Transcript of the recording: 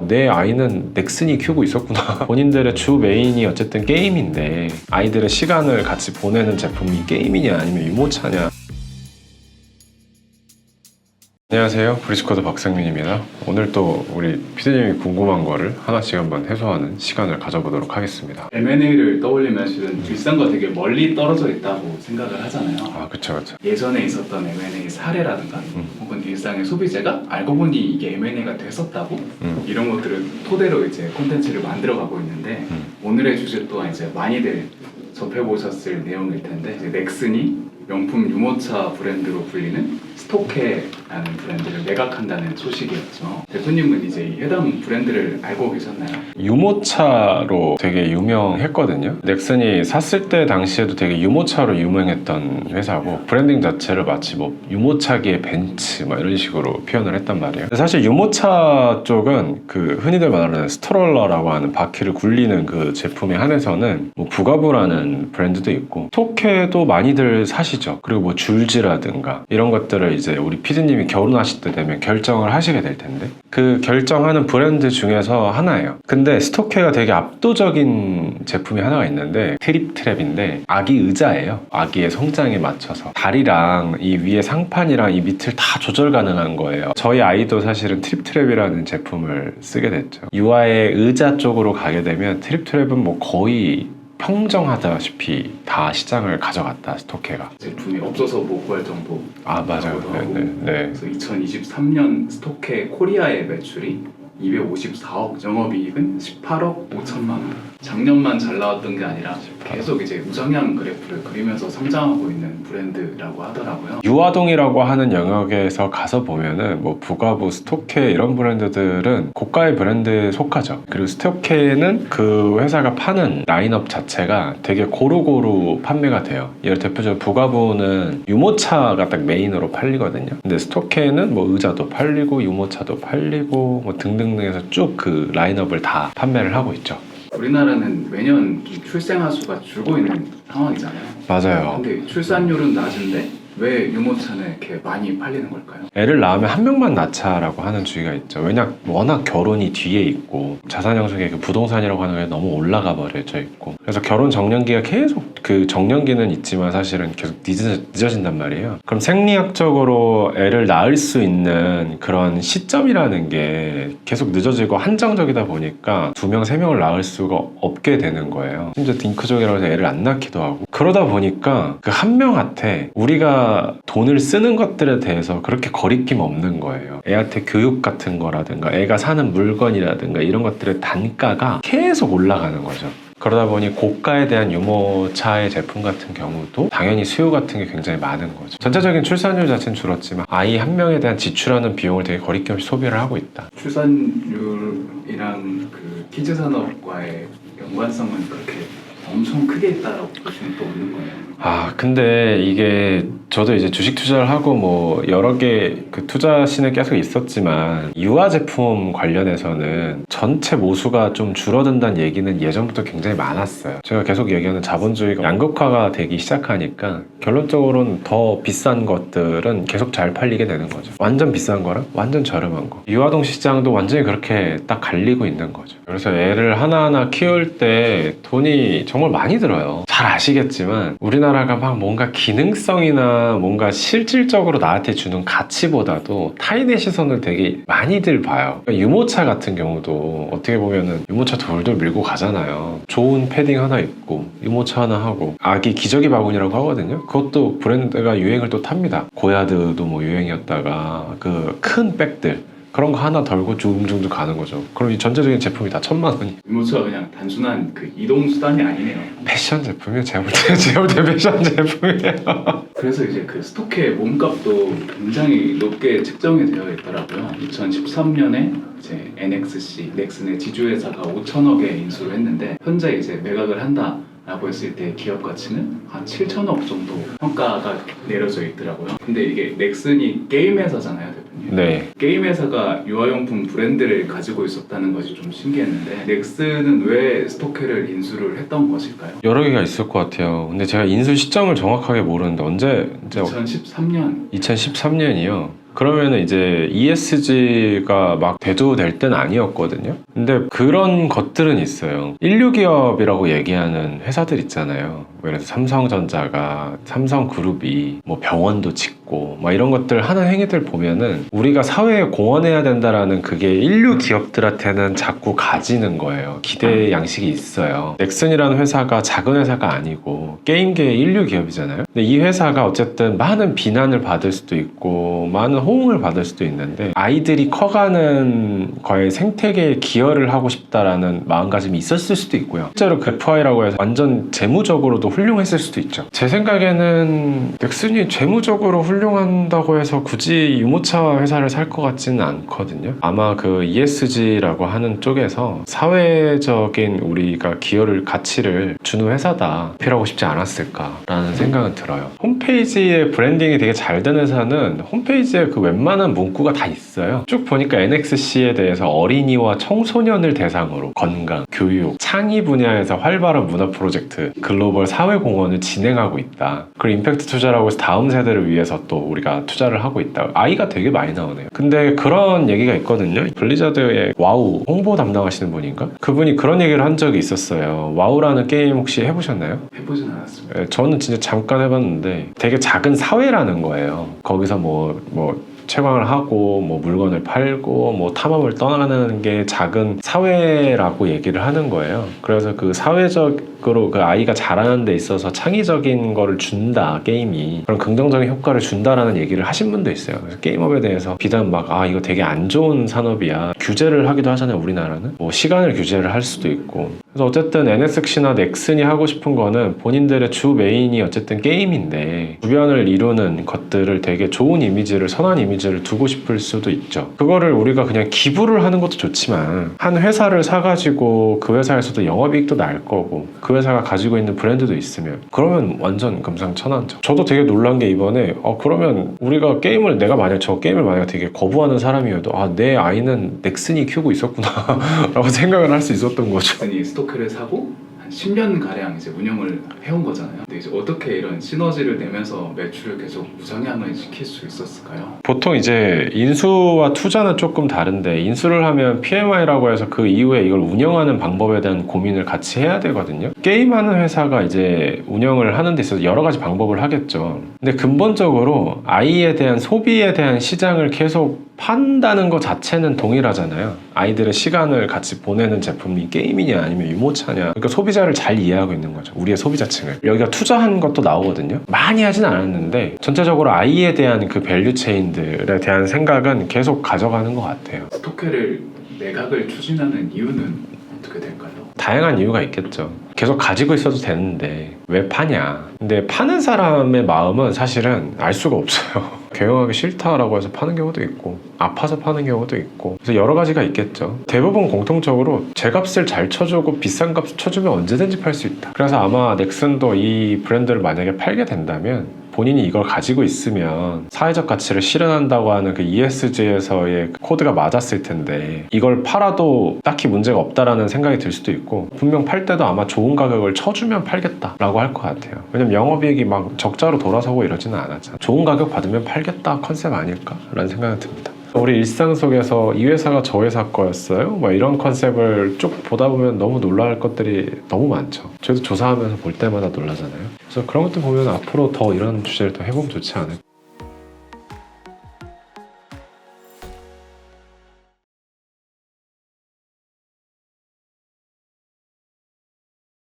내 아이는 넥슨이 키우고 있었구나. 본인들의 주 메인이 어쨌든 게임인데 아이들의 시간을 같이 보내는 제품이 게임이냐 아니면 유모차냐. 안녕하세요, 브리스코드 박상민입니다. 오늘 또 우리 피디님이 궁금한 거를 하나씩 한번 해소하는 시간을 가져보도록 하겠습니다. M&A를 떠올리면 실은 일상과 되게 멀리 떨어져 있다고 생각을 하잖아요. 아, 그쵸. 예전에 있었던 M&A 사례라든가 혹은 일상의 소비재가 알고 보니 이게 M&A가 됐었다고 이런 것들을 토대로 이제 콘텐츠를 만들어가고 있는데 오늘의 주제 또한 이제 많이들 접해보셨을 내용일 텐데 이제 넥슨이 명품 유모차 브랜드로 불리는 스토케라는 브랜드를 매각한다는 소식이었죠. 대표님은 이제 이 해당 브랜드를 알고 계셨나요? 유모차로 되게 유명했거든요. 넥슨이 샀을 때 당시에도 되게 유모차로 유명했던 회사고 브랜딩 자체를 마치 뭐 유모차계의 벤츠 막 이런 식으로 표현을 했단 말이에요. 사실 유모차 쪽은 그 흔히들 말하는 스트롤러라고 하는 바퀴를 굴리는 그 제품에 한해서는 뭐 부가부라는 브랜드도 있고 스토케도 많이들 사시죠. 그리고 뭐 줄지라든가 이런 것들을 이제 우리 피디님이 결혼하실 때 되면 결정을 하시게 될 텐데 그 결정하는 브랜드 중에서 하나예요. 근데 스토케가 되게 압도적인 제품이 하나가 있는데 트립트랩인데 아기 의자예요. 아기의 성장에 맞춰서 다리랑 이 위에 상판이랑 이 밑을 다 조절 가능한 거예요. 저희 아이도 사실은 트립트랩이라는 제품을 쓰게 됐죠. 유아의 의자 쪽으로 가게 되면 트립트랩은 뭐 거의 평정하다시피 다 시장을 가져갔다, 스토케가. 제품이 없어서 못 구할 정도. 아, 맞아요. 네. 그래서 2023년 스토케 코리아의 매출이 254억, 영업이익은 18억 5천만 원. 작년만 잘 나왔던 게 아니라 계속 이제 우상향 그래프를 그리면서 성장하고 있는 브랜드라고 하더라고요. 유아동이라고 하는 영역에서 가서 보면은 뭐 부가부, 스토케 이런 브랜드들은 고가의 브랜드에 속하죠. 그리고 스토케는 그 회사가 파는 라인업 자체가 되게 고루고루 판매가 돼요. 예를 대표적으로 부가부는 유모차가 딱 메인으로 팔리거든요. 근데 스토케는 뭐 의자도 팔리고 유모차도 팔리고 뭐 등등 해서 쭉 그 라인업을 다 판매를 하고 있죠. 우리나라는 매년 좀 출생아 수가 줄고 있는 상황이잖아요. 맞아요. 근데 출산율은 낮은데 왜 유모차는 이렇게 많이 팔리는 걸까요? 애를 낳으면 한 명만 낳자라고 하는 주의가 있죠. 왜냐 워낙 결혼이 뒤에 있고 자산 형성의 그 부동산이라고 하는 게 너무 올라가 버려져 있고 그래서 결혼 정년기가 계속 그 정년기는 있지만 사실은 계속 늦어진단 말이에요. 그럼 생리학적으로 애를 낳을 수 있는 그런 시점이라는 게 계속 늦어지고 한정적이다 보니까 2명, 3명을 낳을 수가 없게 되는 거예요. 심지어 딩크족이라고 해서 애를 안 낳기도 하고 그러다 보니까 그 한 명한테 우리가 돈을 쓰는 것들에 대해서 그렇게 거리낌 없는 거예요. 애한테 교육 같은 거라든가 애가 사는 물건이라든가 이런 것들의 단가가 계속 올라가는 거죠. 그러다 보니 고가에 대한 유모차의 제품 같은 경우도 당연히 수요 같은 게 굉장히 많은 거죠. 전체적인 출산율 자체는 줄었지만 아이 한 명에 대한 지출하는 비용을 되게 거리낌 없이 소비를 하고 있다. 출산율이랑 그 키즈 산업과의 연관성은 그렇게 엄청 크게 있다라고 볼 수는 또 없는 거예요. 아, 근데 이게 저도 이제 주식 투자를 하고 뭐 여러 개 그 투자 신에 계속 있었지만 유아 제품 관련해서는 전체 모수가 좀 줄어든다는 얘기는 예전부터 굉장히 많았어요. 제가 계속 얘기하는 자본주의가 양극화가 되기 시작하니까 결론적으로는 더 비싼 것들은 계속 잘 팔리게 되는 거죠. 완전 비싼 거랑 완전 저렴한 거. 유아동 시장도 완전히 그렇게 딱 갈리고 있는 거죠. 그래서 애를 하나하나 키울 때 돈이 정말 많이 들어요. 잘 아시겠지만 우리나라가 막 뭔가 기능성이나 뭔가 실질적으로 나한테 주는 가치보다도 타인의 시선을 되게 많이들 봐요. 그러니까 유모차 같은 경우도 어떻게 보면은 유모차 돌돌 밀고 가잖아요. 좋은 패딩 하나 입고 유모차 하나 하고 아기 기저귀 바구니라고 하거든요. 그것도 브랜드가 유행을 또 탑니다. 고야드도 뭐 유행이었다가 그 큰 백들 그런 거 하나 덜고 둥둥둥 가는 거죠. 그럼 이 전체적인 제품이 다 1,000만 원이. 유모차가 그냥 단순한 그 이동 수단이 아니네요. 패션 제품이에요. 제가 볼 때 패션 제품이에요. 그래서 이제 그 스토케의 몸값도 굉장히 높게 책정이 되어 있더라고요. 2013년에 이제 NXC 넥슨의 지주회사가 5천억에 인수를 했는데 현재 이제 매각을 한다. 라고 했을 때 기업 가치는 한 7천억 정도 평가가 내려져 있더라고요. 근데 이게 넥슨이 게임 회사잖아요, 대표님. 네. 게임 회사가 유아용품 브랜드를 가지고 있었다는 것이 좀 신기했는데 넥슨은 왜 스토케를 인수를 했던 것일까요? 여러 개가 있을 것 같아요. 근데 제가 인수 시점을 정확하게 모르는데 언제? 2013년. 2013년이요. 그러면은 이제 ESG가 막 대두될 때는 아니었거든요. 근데 그런 것들은 있어요. 인류 기업이라고 얘기하는 회사들 있잖아요. 예를 들어서 삼성전자가 삼성그룹이 뭐 병원도 짓고 막 이런 것들 하는 행위들 보면은 우리가 사회에 공헌해야 된다라는 그게 인류 기업들한테는 자꾸 가지는 거예요. 기대의 양식이 있어요. 넥슨이라는 회사가 작은 회사가 아니고 게임계의 인류 기업이잖아요. 근데 이 회사가 어쨌든 많은 비난을 받을 수도 있고 많은 호응을 받을 수도 있는데 아이들이 커가는 거에 생태계에 기여를 하고 싶다라는 마음가짐이 있었을 수도 있고요. 실제로 그 FI라고 해서 완전 재무적으로도 훌륭했을 수도 있죠. 제 생각에는 넥슨이 재무적으로 훌륭한다고 해서 굳이 유모차 회사를 살 것 같지는 않거든요. 아마 그 ESG라고 하는 쪽에서 사회적인 우리가 기여를 가치를 주는 회사다 필요하고 싶지 않았을까라는 생각은 들어요. 홈페이지에 브랜딩이 되게 잘 된 회사는 홈페이지에 그 웬만한 문구가 다 있어요. 쭉 보니까 NXC에 대해서 어린이와 청소년을 대상으로 건강, 교육, 창의 분야에서 활발한 문화 프로젝트, 글로벌 사회 공헌을 진행하고 있다. 그리고 임팩트 투자라고 해서 다음 세대를 위해서 또 우리가 투자를 하고 있다. 아이가 되게 많이 나오네요. 근데 그런 얘기가 있거든요. 블리자드의 와우 홍보 담당하시는 분인가? 그분이 그런 얘기를 한 적이 있었어요. 와우라는 게임 혹시 해보셨나요? 해보진 않았습니다. 네, 저는 진짜 잠깐 해봤는데 되게 작은 사회라는 거예요. 거기서 뭐 채광을 하고 뭐 물건을 팔고 뭐 탐험을 떠나가는 게 작은 사회라고 얘기를 하는 거예요. 그래서 그 사회적으로 그 아이가 자라는 데 있어서 창의적인 거를 준다, 게임이 그런 긍정적인 효과를 준다라는 얘기를 하신 분도 있어요. 그래서 게임업에 대해서 비단 막 이거 되게 안 좋은 산업이야 규제를 하기도 하잖아요. 우리나라는 뭐 시간을 규제를 할 수도 있고. 그래서 어쨌든 NSX나 넥슨이 하고 싶은 거는 본인들의 주 메인이 어쨌든 게임인데 주변을 이루는 것들을 되게 좋은 이미지를, 선한 이미지를 두고 싶을 수도 있죠. 그거를 우리가 그냥 기부를 하는 것도 좋지만 한 회사를 사가지고 그 회사에서도 영업이익도 날 거고 그 회사가 가지고 있는 브랜드도 있으면 그러면 완전 금상첨화죠. 저도 되게 놀란 게 이번에 그러면 우리가 내가 만약 저 게임을 만약 되게 거부하는 사람이어도 내 아이는 넥슨이 키우고 있었구나 라고 생각을 할 수 있었던 거죠. 넥슨이 스토크를 사고 한 10년 가량 이제 운영을 해온 거잖아요. 근데 이제 어떻게 이런 시너지를 내면서 매출을 계속 우상향을 시킬 수 있었을까요? 보통 이제 인수와 투자는 조금 다른데 인수를 하면 PMI라고 해서 그 이후에 이걸 운영하는 방법에 대한 고민을 같이 해야 되거든요. 게임하는 회사가 이제 운영을 하는 데 있어서 여러 가지 방법을 하겠죠. 근데 근본적으로 아이에 대한 소비에 대한 시장을 계속 판다는 것 자체는 동일하잖아요. 아이들의 시간을 같이 보내는 제품이 게임이냐 아니면 유모차냐. 그러니까 소비자를 잘 이해하고 있는 거죠. 우리의 소비자층을. 여기가 투자한 것도 나오거든요. 많이 하진 않았는데 전체적으로 아이에 대한 그 밸류 체인들에 대한 생각은 계속 가져가는 것 같아요. 스토크를 매각을 추진하는 이유는 어떻게 될까요? 다양한 이유가 있겠죠. 계속 가지고 있어도 되는데 왜 파냐. 근데 파는 사람의 마음은 사실은 알 수가 없어요. 경영하기 싫다라고 해서 파는 경우도 있고 아파서 파는 경우도 있고 그래서 여러 가지가 있겠죠. 대부분 공통적으로 제 값을 잘 쳐주고 비싼 값을 쳐주면 언제든지 팔 수 있다. 그래서 아마 넥슨도 이 브랜드를 만약에 팔게 된다면 본인이 이걸 가지고 있으면 사회적 가치를 실현한다고 하는 그 ESG에서의 코드가 맞았을 텐데 이걸 팔아도 딱히 문제가 없다라는 생각이 들 수도 있고 분명 팔 때도 아마 좋은 가격을 쳐주면 팔겠다라고 할 것 같아요. 왜냐면 영업이익이 막 적자로 돌아서고 이러지는 않았잖아. 좋은 가격 받으면 팔겠다 컨셉 아닐까라는 생각이 듭니다. 우리 일상 속에서 이 회사가 저 회사 거였어요? 뭐 이런 컨셉을 쭉 보다 보면 너무 놀랄 것들이 너무 많죠. 저희도 조사하면서 볼 때마다 놀라잖아요. 그래서 그런 것들 보면 앞으로 더 이런 주제를 더 해보면 좋지 않을까.